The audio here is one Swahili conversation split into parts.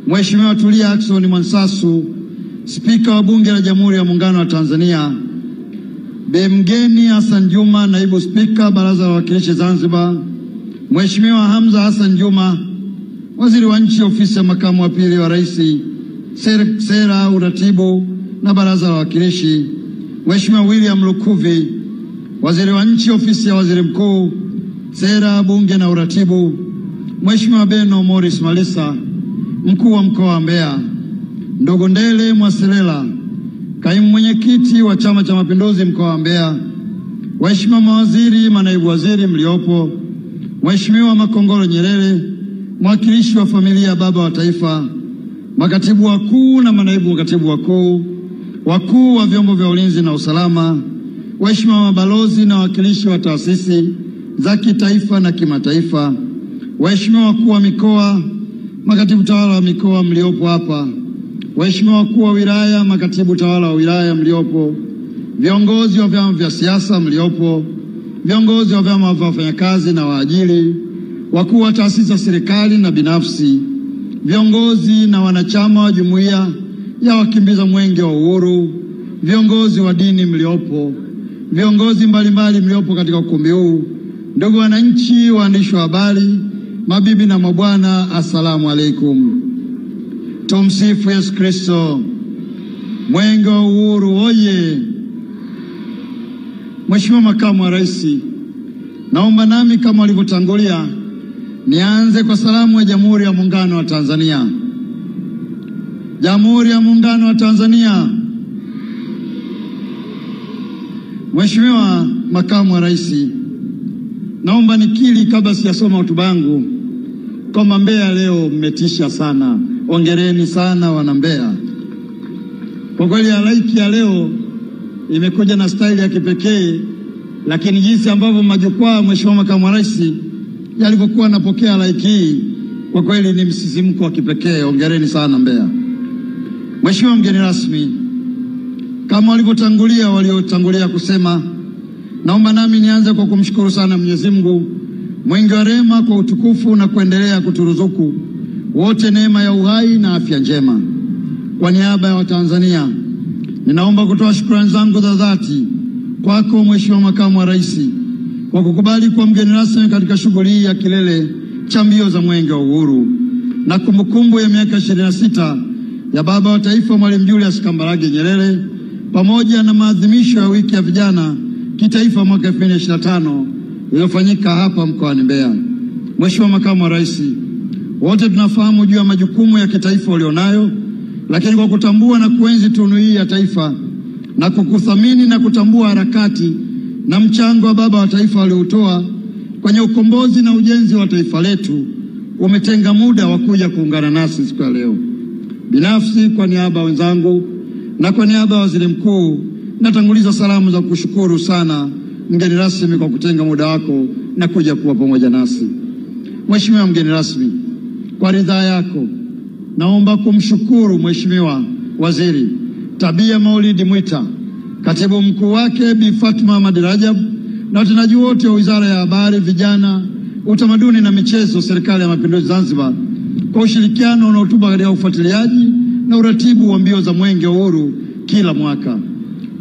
Mheshimiwa Tulia Ackson Mwansasu, Spika wa Bunge la Jamhuri ya Muungano wa Tanzania, Bi Mgeni Hassan Juma, Naibu Spika Baraza la Wawakilishi Zanzibar, Mheshimiwa Hamza Hassan Juma, Waziri wa Nchi Ofisi ya Makamu wa Pili wa Rais, Sera, Uratibu na Baraza la Wawakilishi, Mheshimiwa William Lukuvi, Waziri wa Nchi Ofisi ya Waziri Mkuu, Sera, Bunge na Uratibu, Mheshimiwa Beno Morris Malisa, Mkuu wa Mkoa wa Mbeya, Ndugu Ndele Mwaselela, Kaimu Mwenyekiti wa Chama cha Mapinduzi Mkoa wa Mbeya, Waheshimiwa mawaziri, manaibu waziri mliopo, Mheshimiwa Makongoro Nyerere, mwakilishi wa familia ya Baba wa Taifa, makatibu wakuu na manaibu makatibu wakuu, wakuu wa vyombo vya ulinzi na usalama, waheshimiwa mabalozi na wawakilishi wa taasisi za kitaifa na kimataifa, waheshimiwa wakuu wa mikoa, makatibu tawala wa mikoa mliopo hapa, waheshimiwa wakuu wa wilaya, makatibu tawala wa wilaya mliopo, viongozi wa vyama vya siasa mliopo, viongozi wa vyama vya wafanyakazi na waajiri, wakuu wa taasisi za serikali na binafsi, viongozi na wanachama wa Jumuiya ya Wakimbiza Mwenge wa Uhuru, viongozi wa dini mliopo, viongozi mbalimbali mliopo katika ukumbi huu, ndugu wananchi, waandishi wa habari, mabibi na mabwana, assalamu alaikum. Tumsifu Yesu Kristo. Mwenge wa Uhuru oye! Mheshimiwa Makamu wa Rais, naomba nami kama walivyotangulia nianze kwa salamu ya Jamhuri ya Muungano wa Tanzania. Jamhuri ya Muungano wa Tanzania. Mheshimiwa Makamu wa Rais, naomba nikiri kabla sijasoma hotuba yangu kwamba Mbeya leo mmetisha sana. Hongereni sana wana Mbeya. Kwa kweli halaiki ya leo imekuja na staili ya kipekee, lakini jinsi ambavyo majukwaa Mheshimiwa Makamu wa Rais yalivyokuwa napokea halaiki hii, kwa kweli ni msisimko wa kipekee. Hongereni sana Mbeya. Mheshimiwa mgeni rasmi, kama waliotangulia kusema, naomba nami nianze kwa kumshukuru sana Mwenyezi Mungu mwingi wa rehema kwa utukufu na kuendelea kuturuzuku wote neema ya uhai na afya njema. Kwa niaba ya Watanzania, ninaomba kutoa shukrani zangu za dhati kwako Mheshimiwa Makamu wa Rais kwa kukubali kuwa mgeni rasmi katika shughuli hii ya kilele cha mbio za Mwenge wa Uhuru na kumbukumbu ya miaka 26 ya Baba wa Taifa Mwalimu Julius Kambarage Nyerere, pamoja na maadhimisho ya wiki ya vijana kitaifa mwaka 2025 iliyofanyika hapa mkoani Mbeya. Mheshimiwa Makamu wa Rais, wote tunafahamu juu ya majukumu ya kitaifa ulionayo, lakini kwa kutambua na kuenzi tunu hii ya taifa na kukuthamini na kutambua harakati na mchango wa Baba wa Taifa aliotoa kwenye ukombozi na ujenzi wa taifa letu, umetenga muda wa kuja kuungana nasi siku ya leo. Binafsi, kwa niaba ya wenzangu na kwa niaba ya Waziri Mkuu, natanguliza salamu za kushukuru sana mgeni rasmi kwa kutenga muda wako na kuja kuwa pamoja nasi. Mheshimiwa mgeni rasmi, kwa ridhaa yako naomba kumshukuru Mheshimiwa Waziri Tabia Maulidi Mwita, Katibu Mkuu wake Bi Fatma Ahmad Rajab na watendaji wote wa Wizara ya Habari, Vijana, Utamaduni na Michezo, Serikali ya Mapinduzi Zanzibar kwa ushirikiano unaotupa katika ufuatiliaji na uratibu wa mbio za Mwenge wa Uhuru kila mwaka.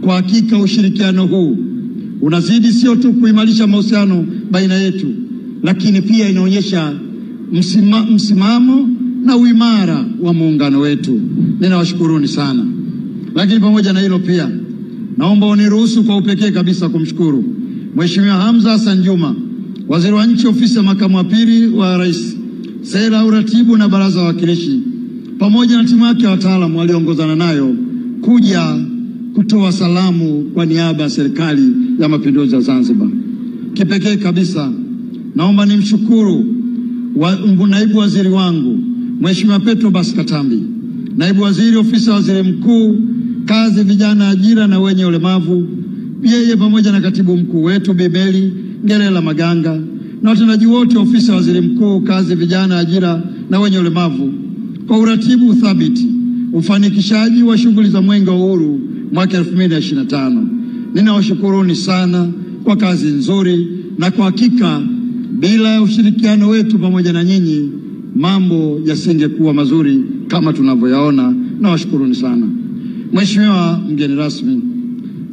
Kwa hakika ushirikiano huu unazidi sio tu kuimarisha mahusiano baina yetu, lakini pia inaonyesha msimamo na uimara wa muungano wetu. Ninawashukuruni sana. Lakini pamoja na hilo pia naomba uniruhusu kwa upekee kabisa kumshukuru Mheshimiwa Hamza Hassan Juma, Waziri wa Nchi Ofisi ya Makamu wa Pili wa Rais, Sera, Uratibu na Baraza la Wawakilishi, pamoja na timu yake ya wataalamu walioongozana nayo kuja kutoa salamu kwa niaba ya Serikali ya Mapinduzi ya Zanzibar. Kipekee kabisa naomba nimshukuru naibu waziri wangu Mheshimiwa Petro Baskatambi, Naibu Waziri Ofisi ya Waziri Mkuu, Kazi, Vijana, Ajira na Wenye Ulemavu, yeye pamoja na Katibu Mkuu wetu Bi Mary Ngerela Maganga na watendaji wote Ofisi ya Waziri Mkuu, Kazi, Vijana, Ajira na Wenye Ulemavu kwa uratibu thabiti ufanikishaji wa shughuli za Mwenge wa Uhuru mwaka 2025. Ninawashukuruni sana kwa kazi nzuri, na kwa hakika bila ushirikiano wetu pamoja na nyinyi mambo yasingekuwa mazuri kama tunavyoyaona, na washukuruni sana. Mheshimiwa mgeni rasmi,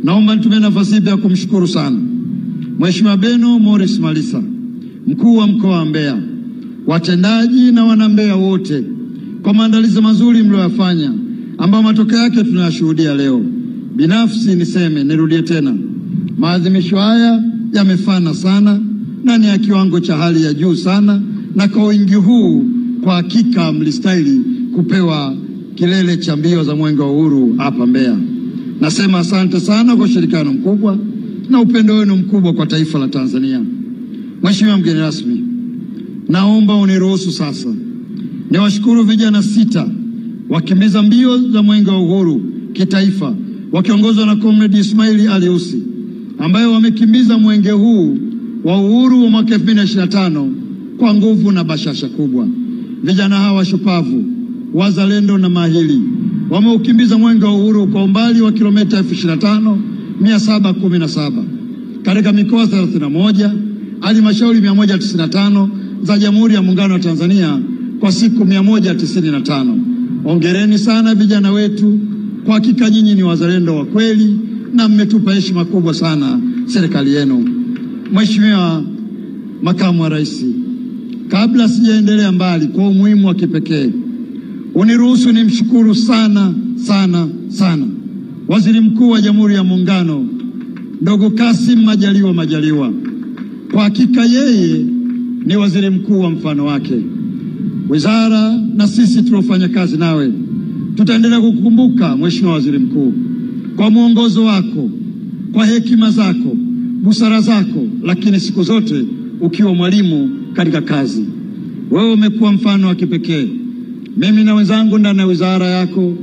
naomba nitumie nafasi hii ya kumshukuru sana Mheshimiwa Beno Morris Malisa, mkuu wa mkoa wa Mbeya, watendaji na wana Mbeya wote kwa maandalizi mazuri mlioyafanya, ambao matokeo yake tunayashuhudia leo. Binafsi nirudie tena, maadhimisho haya yamefana sana na ni ya kiwango cha hali ya juu sana, na kwa wingi huu kwa hakika mlistahili kupewa kilele cha mbio za Mwenge wa Uhuru hapa Mbeya. Nasema asante sana kwa ushirikiano mkubwa na upendo wenu mkubwa kwa taifa la Tanzania. Mheshimiwa mgeni rasmi, naomba uniruhusu sasa niwashukuru vijana 6 wakimbiza mbio za Mwenge wa Uhuru kitaifa wakiongozwa na Comrade Ismail Ali Ussi, ambayo wamekimbiza mwenge huu wa uhuru wa mwaka 2025 kwa nguvu na bashasha kubwa. Vijana hawa shupavu, wazalendo na mahiri wameukimbiza Mwenge wa Uhuru kwa umbali wa kilomita 25,717 katika mikoa 31, halmashauri 195 za Jamhuri ya Muungano wa Tanzania kwa siku 195. Hongereni sana vijana wetu, kwa hakika nyinyi ni wazalendo wa kweli na mmetupa heshima kubwa sana serikali yenu. Mheshimiwa Makamu wa Rais, kabla sijaendelea mbali, kwa umuhimu wa kipekee uniruhusu nimshukuru sana Waziri Mkuu wa Jamhuri ya Muungano ndugu Kassim Majaliwa. Kwa hakika yeye ni waziri mkuu wa mfano wake. Wizara na sisi tuliofanya kazi nawe tutaendelea kukukumbuka Mheshimiwa Waziri Mkuu kwa mwongozo wako, kwa hekima zako, busara zako, lakini siku zote ukiwa mwalimu katika kazi. Wewe umekuwa mfano wa kipekee. Mimi na wenzangu ndani ya wizara yako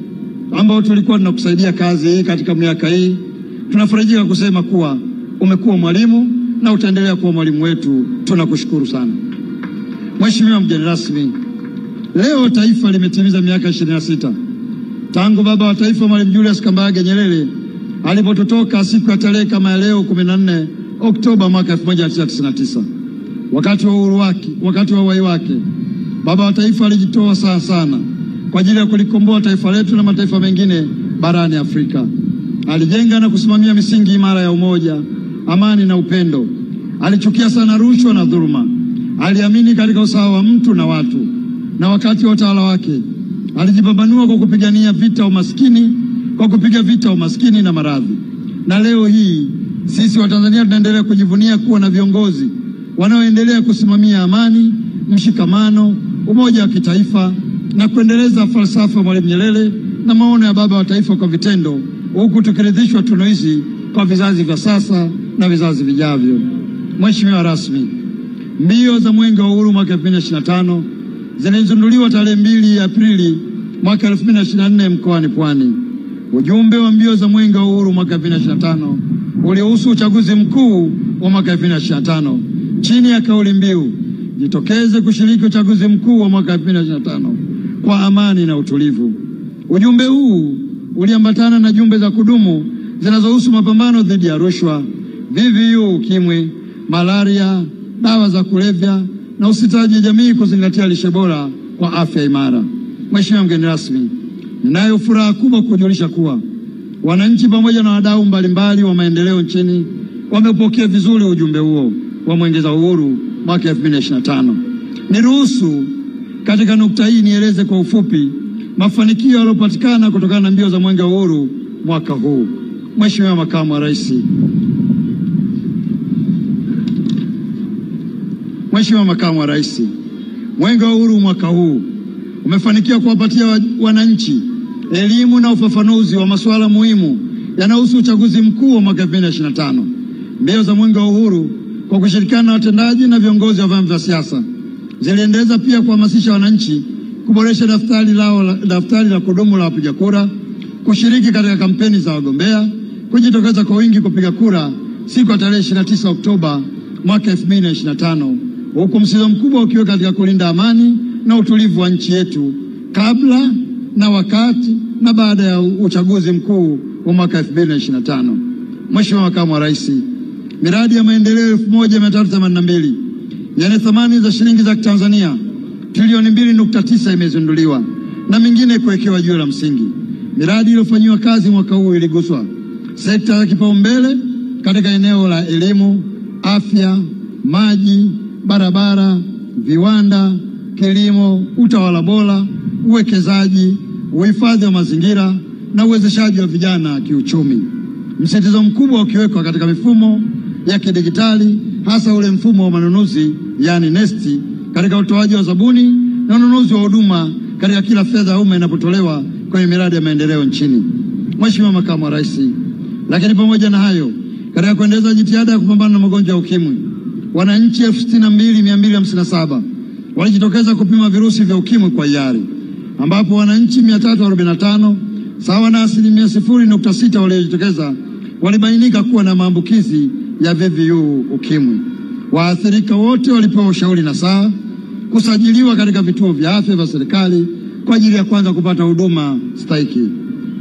ambao tulikuwa tunakusaidia kazi hii katika miaka hii, tunafarijika kusema kuwa umekuwa mwalimu na utaendelea kuwa mwalimu wetu. Tunakushukuru sana. Mheshimiwa mgeni rasmi, leo taifa limetimiza miaka 26 tangu baba wa taifa Mwalimu Julius Kambarage Nyerere alipototoka siku ya tarehe kama leo 14 Oktoba mwaka 1999. Wakati wa uhai wake, baba wa taifa alijitoa sana kwa ajili ya kulikomboa taifa letu na mataifa mengine barani Afrika. Alijenga na kusimamia misingi imara ya umoja, amani na upendo. Alichukia sana rushwa na dhuluma. Aliamini katika usawa wa mtu na watu. Na wakati wa utawala wake alijipambanua kwa kupiga vita umaskini na maradhi. Na leo hii sisi wa Tanzania tunaendelea kujivunia kuwa na viongozi wanaoendelea kusimamia amani, mshikamano, umoja wa kitaifa na kuendeleza falsafa Mwalimu Nyerere na maono ya baba wa taifa kwa vitendo, huku tukiridhishwa tuno hizi kwa vizazi vya sasa na vizazi vijavyo. Mheshimiwa rasmi, mbio za Mwenge wa Uhuru mwaka 2025 zilizinduliwa tarehe 2 Aprili mwaka 2024 mkoani Pwani. Ujumbe wa mbio za Mwenge wa Uhuru mwaka 2025 ulihusu uchaguzi mkuu wa mwaka 2025 chini ya kauli mbiu jitokeze kushiriki uchaguzi mkuu wa mwaka 2025 kwa amani na utulivu. Ujumbe huu uliambatana na jumbe za kudumu zinazohusu mapambano dhidi ya rushwa, VVU, ukimwi, malaria, dawa za kulevya na usitaji jamii kuzingatia lishe bora kwa afya imara. Mheshimiwa mgeni rasmi, ninayo furaha kubwa kujulisha kuwa wananchi pamoja na wadau mbalimbali wa maendeleo nchini wamepokea vizuri ujumbe huo wa Mwenge wa Uhuru mwaka 2025. Niruhusu katika nukta hii nieleze kwa ufupi mafanikio yaliyopatikana kutokana na mbio za Mwenge wa Uhuru mwaka huu. Mheshimiwa Makamu wa Rais, Mwenge wa Uhuru mwaka huu umefanikiwa kuwapatia wananchi elimu na ufafanuzi wa masuala muhimu yanayohusu uchaguzi mkuu wa mwaka 2025. Mbio za Mwenge wa Uhuru kwa kushirikiana na watendaji na viongozi wa vyama vya siasa ziliendeleza pia kuhamasisha wananchi kuboresha daftari la kudumu la wapiga kura, kushiriki katika kampeni za wagombea, kujitokeza kwa wingi kupiga kura siku ya tarehe 29 Oktoba mwaka 2025, huku msisitizo mkubwa ukiwa katika kulinda amani na utulivu wa nchi yetu kabla na wakati na baada ya uchaguzi mkuu wa mwaka 2025. Mheshimiwa Makamu wa Rais, miradi ya maendeleo 1382 yenye thamani za shilingi za Tanzania trilioni 2.9 imezinduliwa na mingine kuwekewa jiwe la msingi. Miradi iliyofanywa kazi mwaka huu iliguswa sekta ya kipaumbele katika eneo la elimu, afya, maji, barabara, viwanda, kilimo, utawala bora, uwekezaji, uhifadhi wa mazingira na uwezeshaji wa vijana kiuchumi. Msitizo mkubwa ukiwekwa katika mifumo ya kidigitali, hasa ule mfumo wa manunuzi yani NeST, katika utoaji wa zabuni na ununuzi wa huduma katika kila fedha ya umma inapotolewa kwenye miradi ya maendeleo nchini. Mheshimiwa Makamu wa Rais, lakini pamoja na hayo, katika kuendeleza jitihada ya kupambana na magonjwa ya ukimwi, wananchi 62,257 walijitokeza kupima virusi vya ukimwi kwa hiari, ambapo wananchi 345 sawa na 0.6% waliojitokeza walibainika kuwa na maambukizi ya VVU ukimwi. Waathirika wote walipewa ushauri na saa kusajiliwa katika vituo vya afya vya serikali kwa ajili ya kwanza kupata huduma stahiki.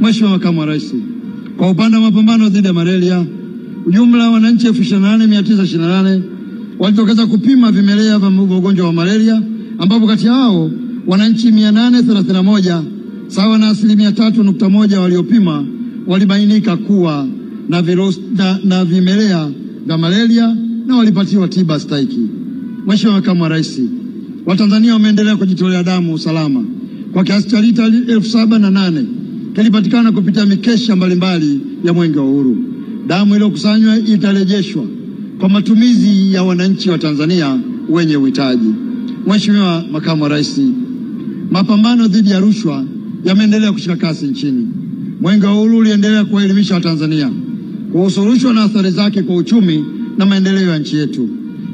Mheshimiwa Makamu wa Rais, kwa upande wa mapambano dhidi ya malaria, jumla ya wananchi 28,928 walitokeza kupima vimelea vya ugonjwa wa malaria, ambapo kati hao wananchi 831 sawa na 3.1% waliopima walibainika kuwa na virusi na vimelea vya malaria na walipatiwa tiba stahiki. Mheshimiwa Makamu wa Rais, Watanzania wameendelea kujitolea damu salama kwa kiasi cha lita 7,008 kilipatikana kupitia mikesha mbalimbali ya Mwenge wa Uhuru. Damu iliyokusanywa itarejeshwa kwa matumizi ya wananchi wa Tanzania wenye uhitaji. Mheshimiwa Makamu wa Rais, mapambano dhidi ya rushwa yameendelea kushika kasi nchini. Mwenge wa Uhuru uliendelea kuwaelimisha Watanzania kuhusu rushwa na athari zake kwa uchumi na maendeleo ya nchi yetu.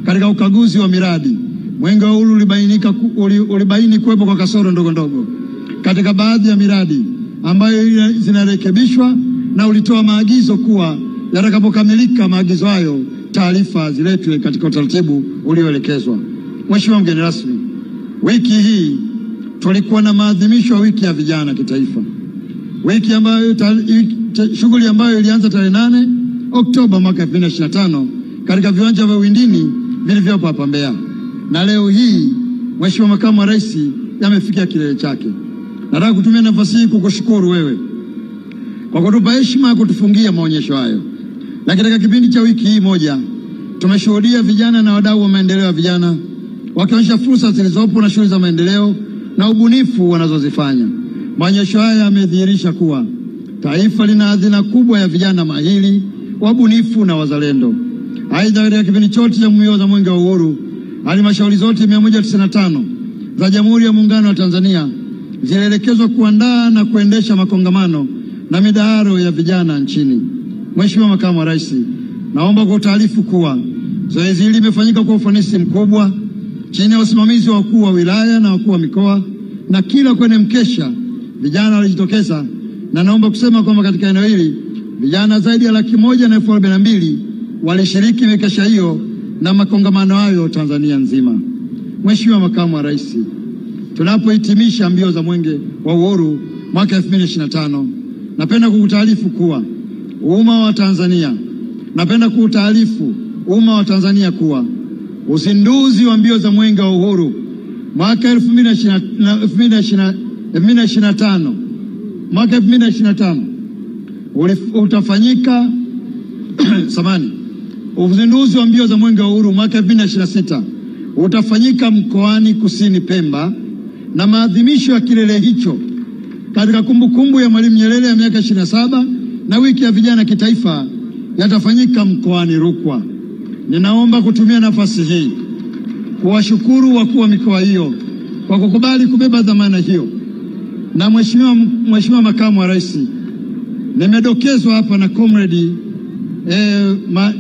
Katika ukaguzi wa miradi, Mwenge wa Uhuru ulibaini kuwepo kwa kasoro ndogo ndogo katika baadhi ya miradi ambayo zinarekebishwa, na ulitoa maagizo kuwa yatakapokamilika maagizo hayo taarifa ziletwe katika utaratibu ulioelekezwa. Mheshimiwa mgeni rasmi, wiki hii tulikuwa na maadhimisho ya wiki ya vijana kitaifa. Wiki ambayo shughuli ambayo ilianza tarehe 8 Oktoba mwaka 2025 katika viwanja vya Windini vilivyopo hapa Mbeya. Na leo hii, Mheshimiwa Makamu wa Rais, yamefikia kilele chake. Nataka kutumia nafasi hii kukushukuru wewe kwa kutupa heshima ya kutufungia maonyesho hayo. Na katika kipindi cha wiki hii moja, tumeshuhudia vijana na wadau wa maendeleo ya vijana wakionyesha fursa zilizopo na shughuli za maendeleo na ubunifu wanazozifanya. Maonyesho haya yamedhihirisha kuwa taifa lina hazina kubwa ya vijana mahiri, wabunifu na wazalendo. Aidha, katika kipindi chote cha mbio za Mwenge wa Uhuru, halmashauri zote 195 za Jamhuri ya Muungano wa Tanzania zilielekezwa kuandaa na kuendesha makongamano na midaharo ya vijana nchini. Mheshimiwa Makamu wa Rais, naomba kwa taarifu kuwa zoezi hili limefanyika kwa ufanisi mkubwa chini ya usimamizi wa wakuu wa wilaya na wakuu wa mikoa, na kila kwenye mkesha vijana walijitokeza, na naomba kusema kwamba katika eneo hili vijana zaidi ya 142,000 walishiriki mikesha hiyo na makongamano hayo Tanzania nzima. Mheshimiwa Makamu wa Rais, tunapohitimisha mbio za Mwenge wa Uhuru mwaka 2025, napenda kukutaarifu kuwa umma wa Tanzania kuwa uzinduzi wa mbio za Mwenge wa Uhuru mwaka 2025 utafanyika uzinduzi wa mbio za Mwenge wa Uhuru mwaka 2026 utafanyika mkoani Kusini Pemba, na maadhimisho ya kilele hicho katika kumbukumbu ya Mwalimu Nyerere ya miaka 27 na wiki ya vijana kitaifa yatafanyika mkoani Rukwa. Ninaomba kutumia nafasi hii kuwashukuru wakuu wa mikoa hiyo kwa kukubali kubeba dhamana hiyo. Na Mheshimiwa Makamu wa Rais, nimedokezwa hapa na Comrade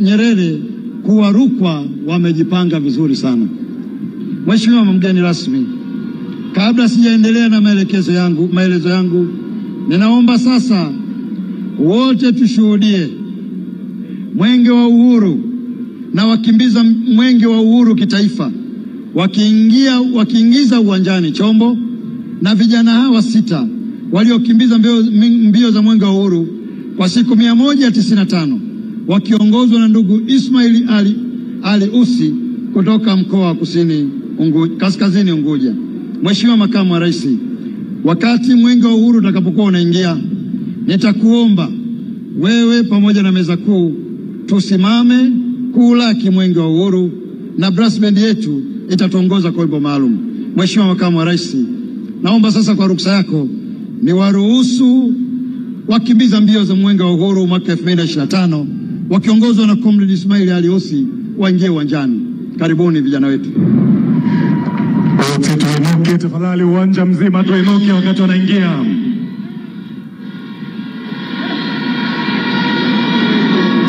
Nyerere kuwa Rukwa wamejipanga vizuri sana. Mheshimiwa mgeni rasmi, kabla sijaendelea na maelezo yangu, ninaomba sasa wote tushuhudie Mwenge wa Uhuru na wakimbiza Mwenge wa Uhuru kitaifa wakiingiza uwanjani chombo na vijana hawa 6 waliokimbiza mbio za Mwenge wa Uhuru kwa siku 195 wakiongozwa na ndugu Ismail Ali Usi kutoka mkoa wa Kaskazini Unguja. Mheshimiwa Makamu wa Rais, Wakati mwenge wa uhuru utakapokuwa unaingia, nitakuomba wewe pamoja na meza kuu tusimame kuulaki mwenge wa uhuru, na brass band yetu itatuongoza kwa wimbo maalum. Mheshimiwa Makamu wa Rais, naomba sasa kwa ruksa yako niwaruhusu wakimbiza mbio za mwenge wa uhuru mwaka 2025 wakiongozwa na Comrade Ismail Ali Osi waingie uwanjani. Karibuni vijana wetu. Wote tuinuke tafadhali, uwanja mzima tuinuke wakati wanaingia.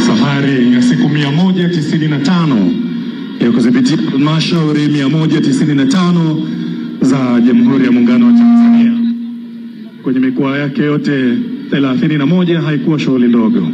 Safari ya siku 195 ya kudhibiti halmashauri 195 za Jamhuri ya Muungano wa Tanzania kwenye mikoa yake yote 31 haikuwa shughuli ndogo.